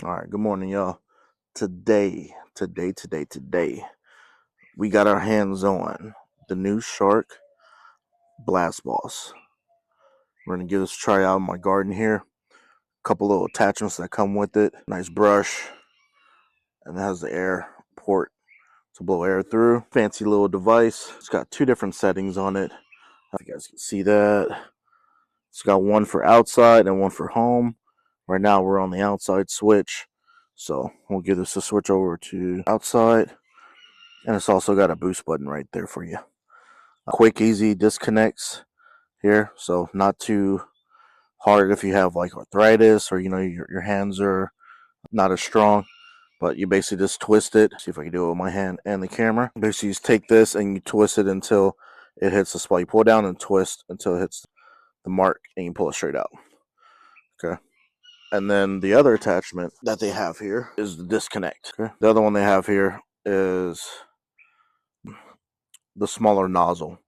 All right, good morning, y'all. Today, we got our hands on the new Shark BLASTBOSS. We're gonna give this a try out in my garden here. A couple little attachments that come with it. Nice brush, and it has the air port to blow air through. Fancy little device. It's got two different settings on it. If you guys can see that. It's got one for outside and one for home. Right now we're on the outside switch, so we'll give this a switch over to outside. And it's also got a boost button right there for you. Quick, easy disconnects here, so not too hard if you have like arthritis or your hands are not as strong. But you basically just twist it. See if I can do it with my hand and the camera. Basically, you just take this and you twist it until it hits the spot. You pull down and twist until it hits the mark, and you pull it straight out. Okay. And then the other attachment that they have here is the disconnect. Okay. The other one they have here is the smaller nozzle.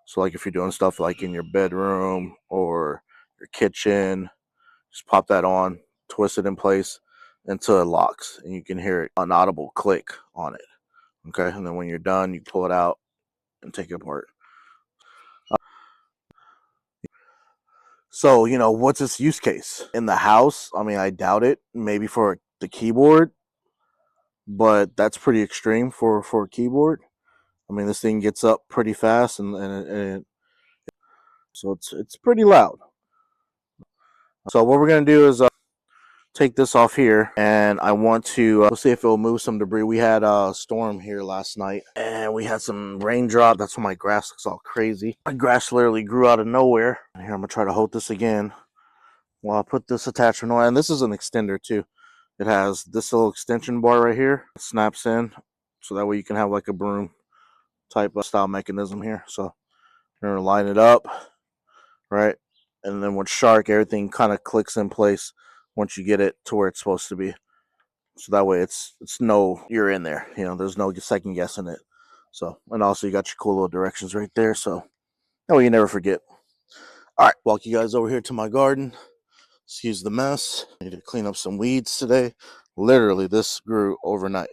So like if you're doing stuff like in your bedroom or your kitchen, just pop that on, twist it in place until it locks, and you can hear an audible click on it. Okay, and then when you're done, you pull it out and take it apart. So, what's its use case? In the house, I mean, I doubt it. Maybe for the keyboard, but that's pretty extreme for a keyboard. I mean, this thing gets up pretty fast, and so it's pretty loud. So what we're gonna do is take this off here, and I want to see if it'll move some debris. We had a storm here last night, and we had some raindrop. That's why my grass looks all crazy. My grass literally grew out of nowhere. Here, I'm gonna try to hold this again while I put this attachment on. And this is an extender too. It has this little extension bar right here. It snaps in, so that way you can have like a broom type of style mechanism here. So we're gonna line it up, right? And then with Shark, everything kind of clicks in place once you get it to where it's supposed to be. So that way it's no, you're in there. There's no second guessing it. So, and also you got your cool little directions right there. So that way you never forget. All right, walk you guys over here to my garden. Excuse the mess. I need to clean up some weeds today. Literally, this grew overnight.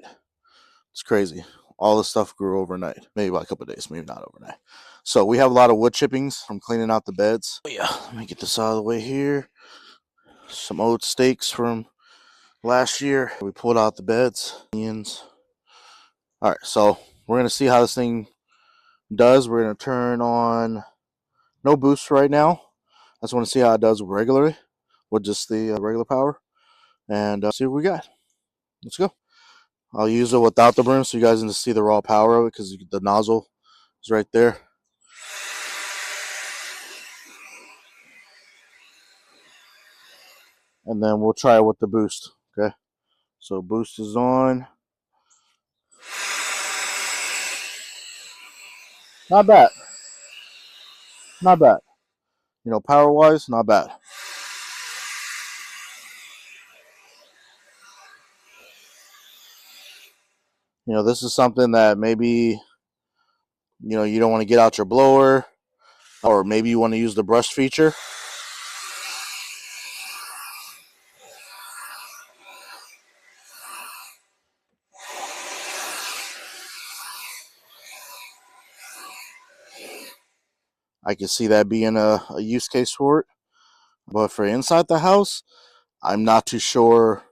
It's crazy. All this stuff grew overnight. Maybe by a couple of days, maybe not overnight. So we have a lot of wood chippings from cleaning out the beds. But yeah, let me get this out of the way here. Some old stakes from last year. We pulled out the beds. All right, so we're going to see how this thing does. We're going to turn on no boost right now. I just want to see how it does regularly with just the regular power, and see what we got. Let's go. I'll use it without the broom so you guys can see the raw power of it, because the nozzle is right there. And then we'll try it with the boost. Okay, so boost is on. Not bad. Not bad. Power wise, not bad. This is something that maybe you don't want to get out your blower, or maybe you want to use the brush feature. I can see that being a use case for it. But for inside the house, I'm not too sure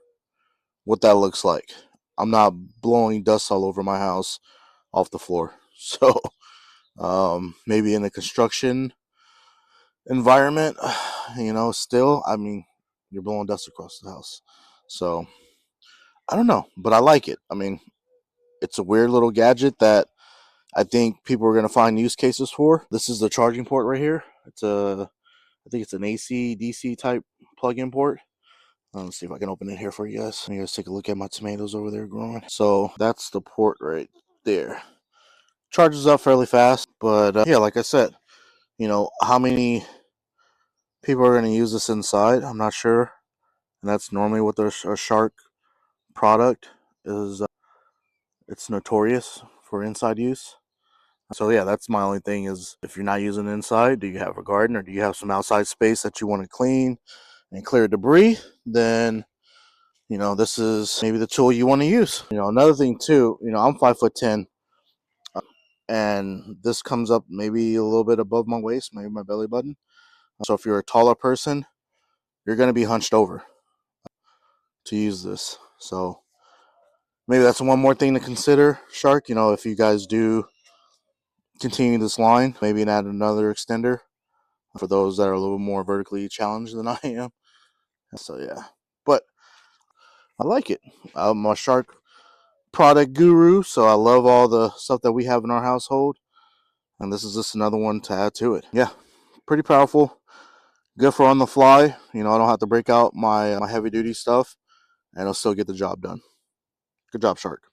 what that looks like. I'm not blowing dust all over my house off the floor. So maybe in a construction environment, still, I mean, you're blowing dust across the house. So I don't know, but I like it. I mean, it's a weird little gadget that I think people are going to find use cases for. This is the charging port right here. I think it's an AC DC type plug-in port. Let's see if I can open it here for you guys. You guys take a look at my tomatoes over there growing. So that's the port right there. Charges up fairly fast, but yeah, like I said, how many people are going to use this inside? I'm not sure, and that's normally what a Shark product is. It's notorious for inside use. So yeah, that's my only thing is, if you're not using inside, do you have a garden or do you have some outside space that you want to clean and clear debris? Then you know, this is maybe the tool you want to use. You know, another thing too, you know, I'm 5'10", and this comes up maybe a little bit above my waist, maybe my belly button. So if you're a taller person, you're going to be hunched over to use this. So maybe that's one more thing to consider, Shark. You know, if you guys do continue this line, maybe add another extender for those that are a little more vertically challenged than I am. So yeah, but I like it. I'm a Shark product guru, so I love all the stuff that we have in our household, and this is just another one to add to it. Yeah, pretty powerful, good for on the fly. You know, I don't have to break out my heavy duty stuff, and it'll still get the job done. Good job, Shark.